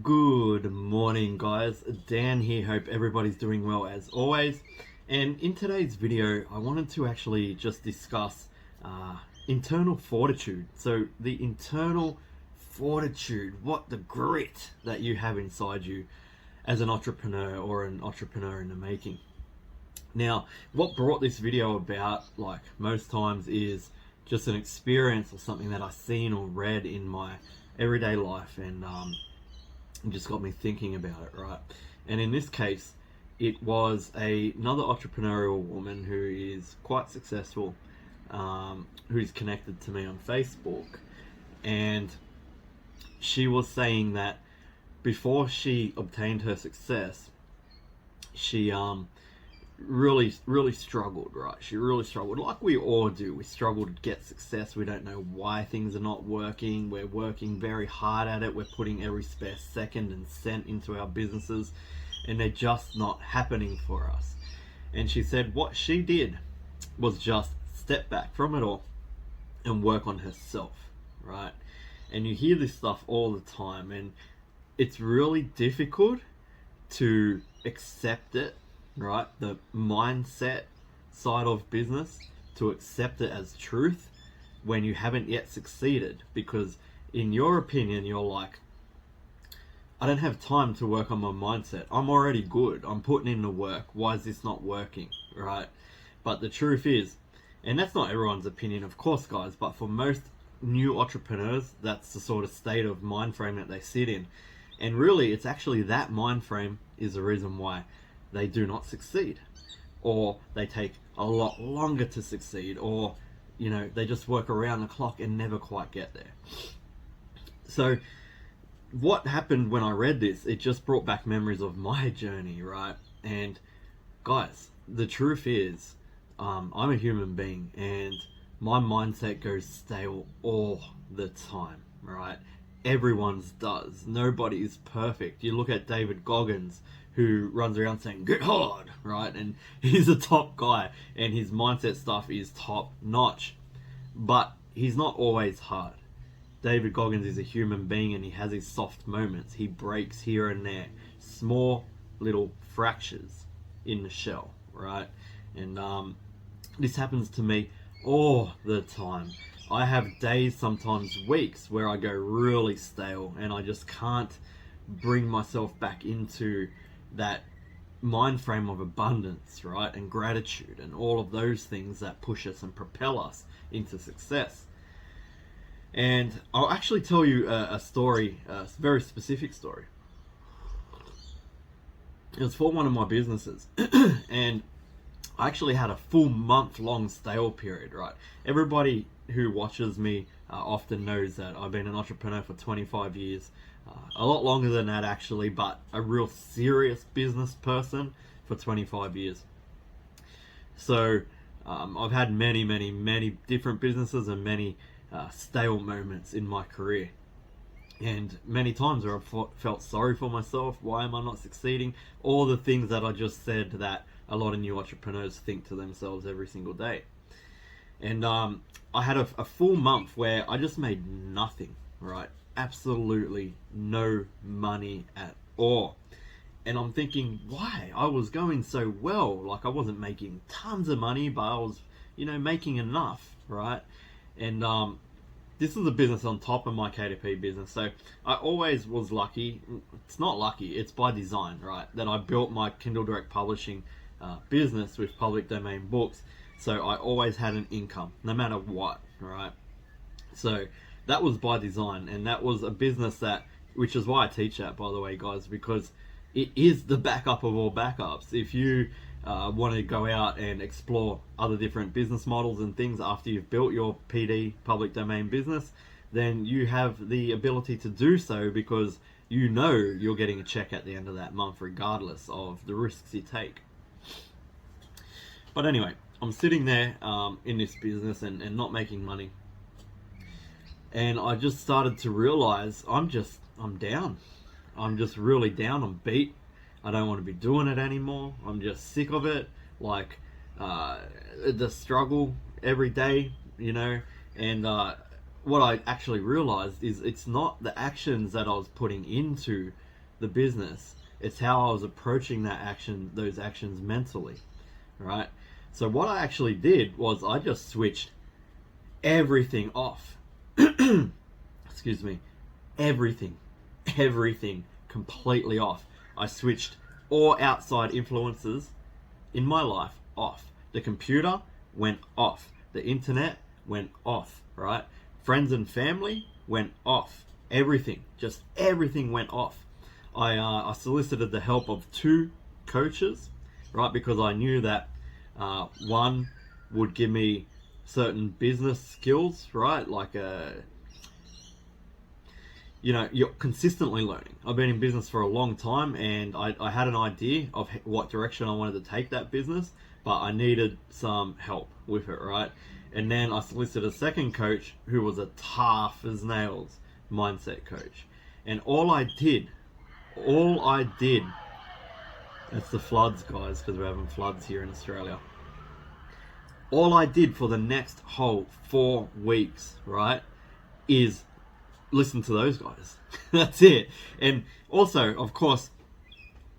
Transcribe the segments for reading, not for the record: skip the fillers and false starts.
Good morning, guys. Dan here. Hope everybody's doing well as always. And in today's video, I wanted to actually just discuss internal fortitude. So, the internal fortitude, the grit that you have inside you as an entrepreneur or an entrepreneur in the making. Now, what brought this video about, like most times, is just an experience or something that I've seen or read in my everyday life, and it just got me thinking about it, right? And in this case, it was another entrepreneurial woman who is quite successful, who's connected to me on Facebook, and she was saying that before she obtained her success, she really struggled, right? She really struggled, like we all do. We struggle to get success. We don't know why things are not working. We're working very hard at it. We're putting every spare second and cent into our businesses, and they're just not happening for us. And she said what she did was just step back from it all and work on herself, right? And you hear this stuff all the time, and it's really difficult to accept it, right? The mindset side of business, to accept it as truth when you haven't yet succeeded, because in your opinion, you're like, I don't have time to work on my mindset. I'm already good. I'm putting in the work. Why is this not working, right? But the truth is, and that's not everyone's opinion, of course, guys, but for most new entrepreneurs, that's the sort of state of mind frame that they sit in. And really, it's actually that mind frame is the reason why they do not succeed, or they take a lot longer to succeed, or they just work around the clock and never quite get there. So what happened when I read this, it just brought back memories of my journey, right? And guys, the truth is, I'm a human being, and my mindset goes stale all the time, right? Everyone's does. Nobody's perfect. You look at David Goggins, who runs around saying, get hard, right? And he's a top guy, and his mindset stuff is top notch. But he's not always hard. David Goggins is a human being, and he has his soft moments. He breaks here and there. Small little fractures in the shell, right? And this happens to me all the time. I have days, sometimes weeks, where I go really stale, and I just can't bring myself back into that mind frame of abundance, right? And gratitude and all of those things that push us and propel us into success. And I'll actually tell you a story, a very specific story. It was for one of my businesses, and I actually had a full month-long stale period, right? Everybody who watches me often knows that I've been an entrepreneur for 25 years. A lot longer than that, actually, but a real serious business person for 25 years. So I've had many different businesses and many stale moments in my career. And many times where I've felt sorry for myself. Why am I not succeeding? All the things that I just said that a lot of new entrepreneurs think to themselves every single day. And I had a full month where I just made nothing, right? Absolutely no money at all. And I'm thinking, why? I was going so well. Like, I wasn't making tons of money, but I was, making enough, right? And this is a business on top of my KDP business. So I always was lucky. It's not lucky, it's by design, right? That I built my Kindle Direct Publishing business with public domain books. So I always had an income, no matter what, right? So that was by design, and that was a business which is why I teach that, by the way, guys, because it is the backup of all backups. If you want to go out and explore other different business models and things after you've built your PD, public domain business, then you have the ability to do so, because you're getting a check at the end of that month, regardless of the risks you take. But anyway, I'm sitting there in this business and not making money. And I just started to realize I'm down. I'm just really down. I'm beat. I don't want to be doing it anymore. I'm just sick of it. Like, the struggle every day, And what I actually realized is it's not the actions that I was putting into the business. It's how I was approaching those actions mentally, right? So what I actually did was I just switched everything off. Excuse me. Everything completely off. I switched all outside influences in my life off. The computer went off. The internet went off, right? Friends and family went off. Just everything went off. I solicited the help of 2 coaches, right? Because I knew that one would give me certain business skills, right? Like you're consistently learning. I've been in business for a long time, and I had an idea of what direction I wanted to take that business, but I needed some help with it, right? And then I solicited a second coach who was a tough as nails mindset coach. And all I did, that's the floods, guys, because we're having floods here in Australia. All I did for the next whole 4 weeks, right, is listen to those guys. That's it. And also, of course,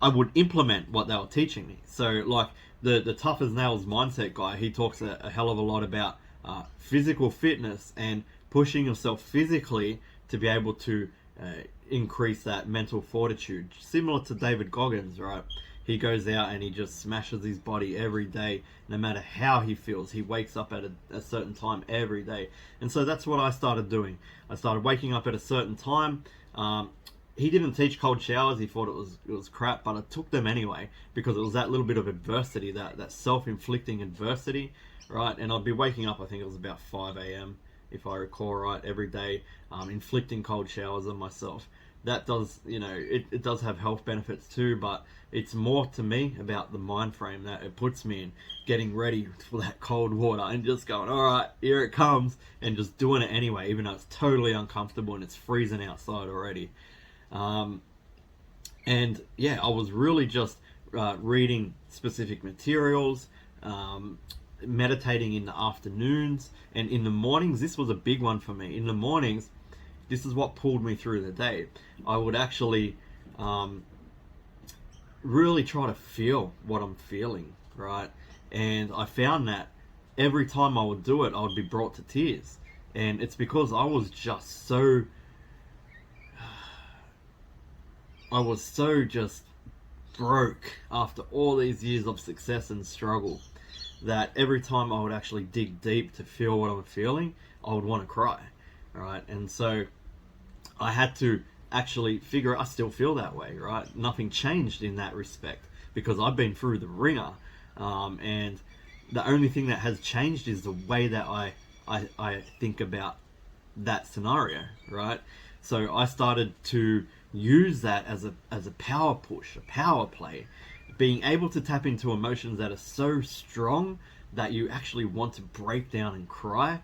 I would implement what they were teaching me. So, like the tough as nails mindset guy, he talks a hell of a lot about physical fitness and pushing yourself physically to be able to increase that mental fortitude. Similar to David Goggins, right? He goes out and he just smashes his body every day, no matter how he feels. He wakes up at a certain time every day. And so that's what I started doing. I started waking up at a certain time. He didn't teach cold showers. He thought it was crap, but I took them anyway because it was that little bit of adversity, that self-inflicting adversity, right? And I'd be waking up, I think it was about 5 a.m., if I recall right, every day, inflicting cold showers on myself. That does, it does have health benefits too, but it's more to me about the mind frame that it puts me in, getting ready for that cold water and just going, all right, here it comes, and just doing it anyway, even though it's totally uncomfortable and it's freezing outside already. And yeah, I was really just reading specific materials, meditating in the afternoons, and in the mornings. This was a big one for me. In the mornings, this is what pulled me through the day. I would actually really try to feel what I'm feeling, right? And I found that every time I would do it, I would be brought to tears. And it's because I was just broke after all these years of success and struggle, that every time I would actually dig deep to feel what I'm feeling, I would want to cry, right? And so I had to actually figure I still feel that way, right? Nothing changed in that respect because I've been through the ringer, and the only thing that has changed is the way that I think about that scenario, right? So I started to use that as a power push, a power play, being able to tap into emotions that are so strong that you actually want to break down and cry.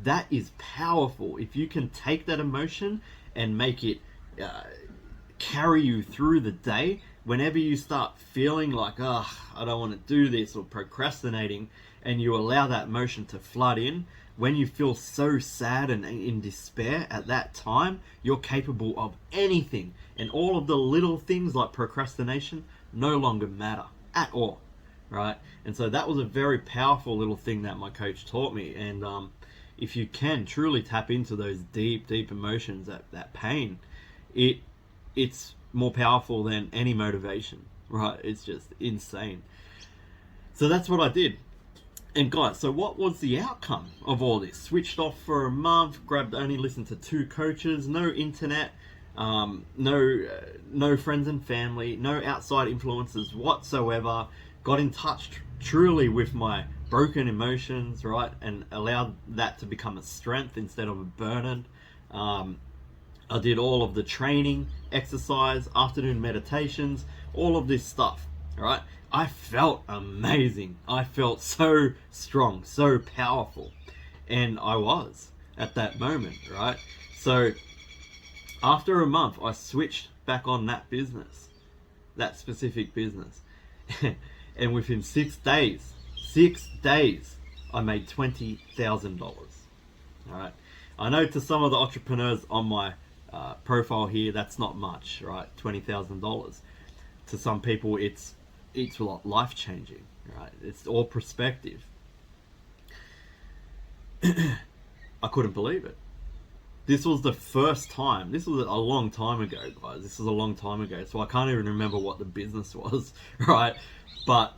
That is powerful. If you can take that emotion and make it carry you through the day, whenever you start feeling like, I don't want to do this, or procrastinating, and you allow that emotion to flood in, when you feel so sad and in despair at that time, you're capable of anything. And all of the little things like procrastination no longer matter at all, right? And so that was a very powerful little thing that my coach taught me. And if you can truly tap into those deep emotions, that pain, it's more powerful than any motivation, right? It's just insane. So that's what I did. And guys, so what was the outcome of all this? Switched off for a month, only listened to 2 coaches, no internet, no friends and family, no outside influences whatsoever. Got in touch truly with my broken emotions, right? And allowed that to become a strength instead of a burden. I did all of the training, exercise, afternoon meditations, all of this stuff, right? I felt amazing. I felt so strong, so powerful. And I was at that moment, right? So after a month, I switched back on that business, that specific business. And within 6 days, I made $20,000. All right. I know to some of the entrepreneurs on my profile here, that's not much, right? $20,000. To some people, it's life changing, right? It's all perspective. I couldn't believe it. This was the first time. This was a long time ago, guys. This was a long time ago, so I can't even remember what the business was, right? But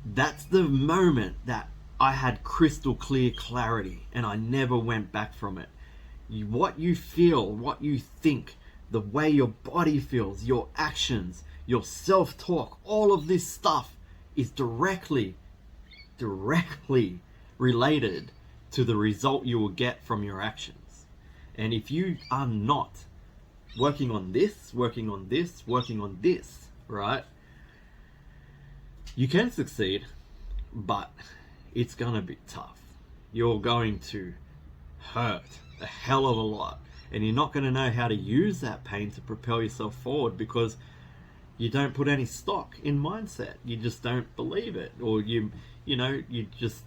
that's the moment that I had crystal clear clarity, and I never went back from it. What you feel, what you think, the way your body feels, your actions, your self-talk, all of this stuff is directly related to the result you will get from your actions. And if you are not working on this, right, you can succeed, but it's gonna be tough. You're going to hurt a hell of a lot, and you're not going to know how to use that pain to propel yourself forward because you don't put any stock in mindset. You just don't believe it, or you just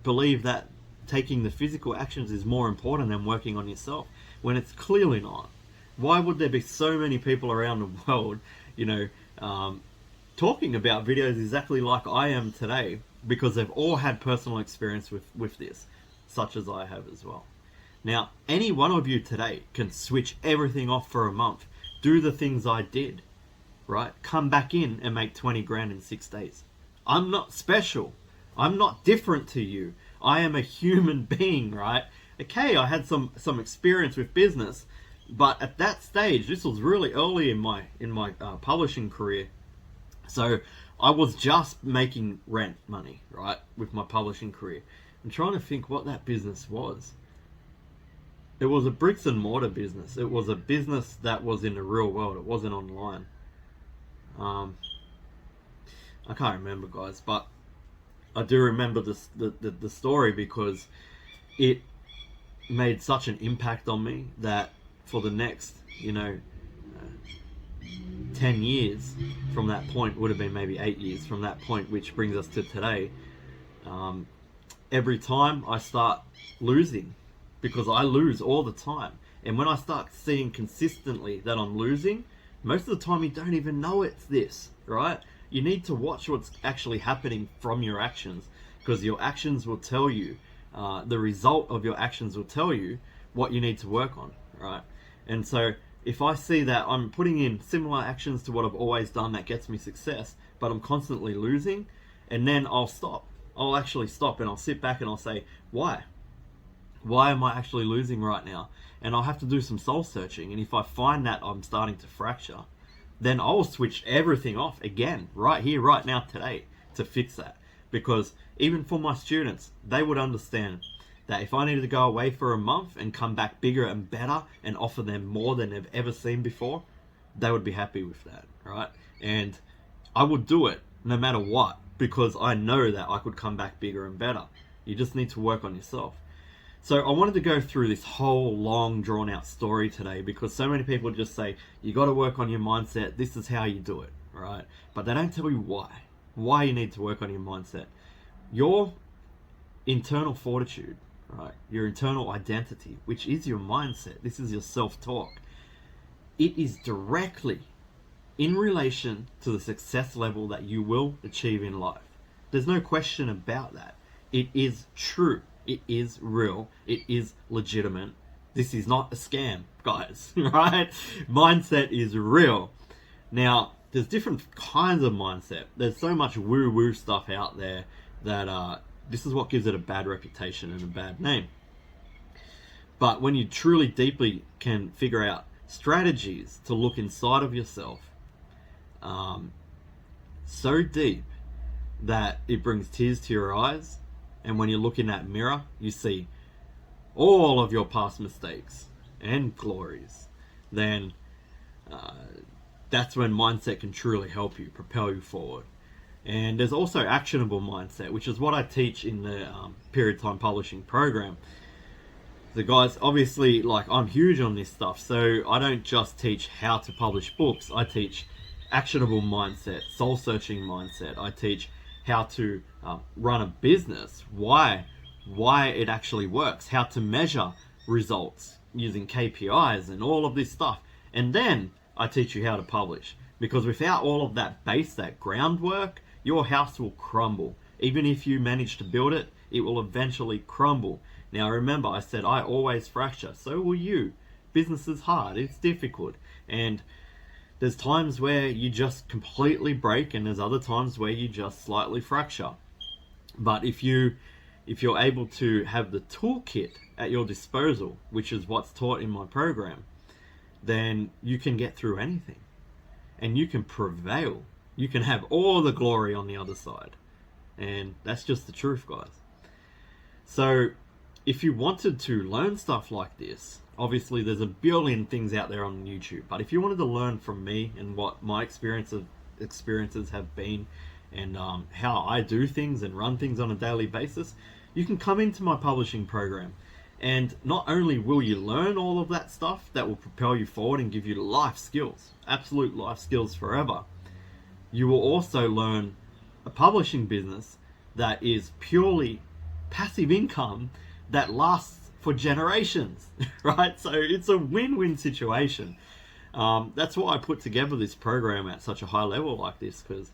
believe that taking the physical actions is more important than working on yourself, when it's clearly not. Why would there be so many people around the world, talking about videos exactly like I am today? Because they've all had personal experience with this, such as I have as well. Now, any one of you today can switch everything off for a month, do the things I did, right? Come back in and make 20 grand in 6 days. I'm not special. I'm not different to you. I am a human being, right? Okay, I had some experience with business, but at that stage, this was really early in my publishing career. So I was just making rent money, right, with my publishing career. I'm trying to think what that business was. It was a bricks and mortar business. It was a business that was in the real world. It wasn't online. I can't remember, guys, but I do remember the story because it made such an impact on me that for the next 10 years from that point, would have been maybe 8 years from that point, which brings us to today. Every time I start losing, because I lose all the time, and when I start seeing consistently that I'm losing, most of the time you don't even know it's this, right? You need to watch what's actually happening from your actions, because your actions will tell you, the result of your actions will tell you what you need to work on, right? And so if I see that I'm putting in similar actions to what I've always done that gets me success, but I'm constantly losing, and then I'll stop. I'll actually stop and I'll sit back and I'll say, why? Why am I actually losing right now? And I'll have to do some soul searching. And if I find that I'm starting to fracture, then I'll switch everything off again, right here, right now, today, to fix that. Because even for my students, they would understand that if I needed to go away for a month and come back bigger and better and offer them more than they've ever seen before, they would be happy with that, right? And I would do it no matter what, because I know that I could come back bigger and better. You just need to work on yourself. So I wanted to go through this whole long drawn out story today, because so many people just say, you got to work on your mindset. This is how you do it, right? But they don't tell you why you need to work on your mindset. Your internal fortitude, right? Your internal identity, which is your mindset. This is your self-talk. It is directly in relation to the success level that you will achieve in life. There's no question about that. It is true. It is real. It is legitimate. This is not a scam, guys, right? Mindset is real. Now, there's different kinds of mindset. There's so much woo-woo stuff out there that this is what gives it a bad reputation and a bad name. But when you truly deeply can figure out strategies to look inside of yourself, so deep that it brings tears to your eyes, and when you look in that mirror, you see all of your past mistakes and glories, then that's when mindset can truly help you, propel you forward. And there's also actionable mindset, which is what I teach in the Period Time Publishing program. The guys, obviously, like, I'm huge on this stuff, so I don't just teach how to publish books. I teach actionable mindset, soul-searching mindset. I teach how to run a business, why it actually works, how to measure results, using KPIs and all of this stuff. And then I teach you how to publish. Because without all of that base, that groundwork, your house will crumble. Even if you manage to build it, it will eventually crumble. Now remember, I said I always fracture. So will you. Business is hard. It's difficult. And there's times where you just completely break, and there's other times where you just slightly fracture. But if you're able to have the toolkit at your disposal, which is what's taught in my program, then you can get through anything. And you can prevail. You can have all the glory on the other side. And that's just the truth, guys. So if you wanted to learn stuff like this, obviously there's a billion things out there on YouTube. But if you wanted to learn from me and what my experiences have been, and how I do things and run things on a daily basis, you can come into my publishing program. And not only will you learn all of that stuff that will propel you forward and give you life skills, absolute life skills forever, you will also learn a publishing business that is purely passive income that lasts for generations, right? So it's a win-win situation. That's why I put together this program at such a high level like this, because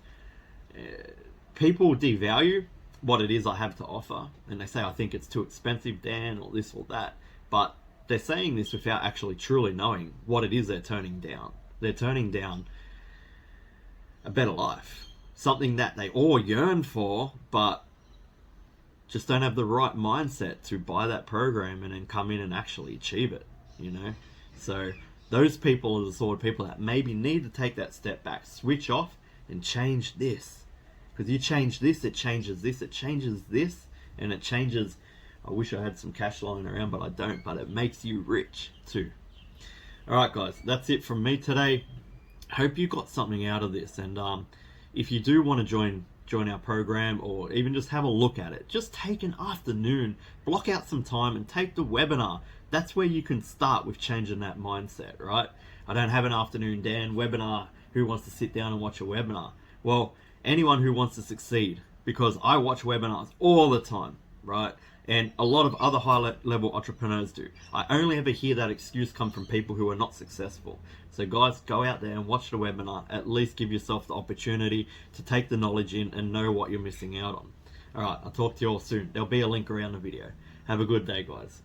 people devalue what it is I have to offer, and they say, I think it's too expensive, Dan, or this or that. But they're saying this without actually truly knowing what it is they're turning down. They're turning down a better life, something that they all yearn for, but just don't have the right mindset to buy that program and then come in and actually achieve it, you know? So those people are the sort of people that maybe need to take that step back, switch off, and change this. Because you change this, it changes this, it changes this, and it changes, I wish I had some cash lying around, but I don't, but it makes you rich too. Alright guys, that's it from me today. Hope you got something out of this, and if you do want to join our program, or even just have a look at it, just take an afternoon, block out some time and take the webinar. That's where you can start with changing that mindset, right? I don't have an afternoon, Dan, webinar. Who wants to sit down and watch a webinar? Well, anyone who wants to succeed, because I watch webinars all the time, right? And a lot of other high-level entrepreneurs do. I only ever hear that excuse come from people who are not successful. So guys, go out there and watch the webinar. At least give yourself the opportunity to take the knowledge in and know what you're missing out on. Alright, I'll talk to you all soon. There'll be a link around the video. Have a good day, guys.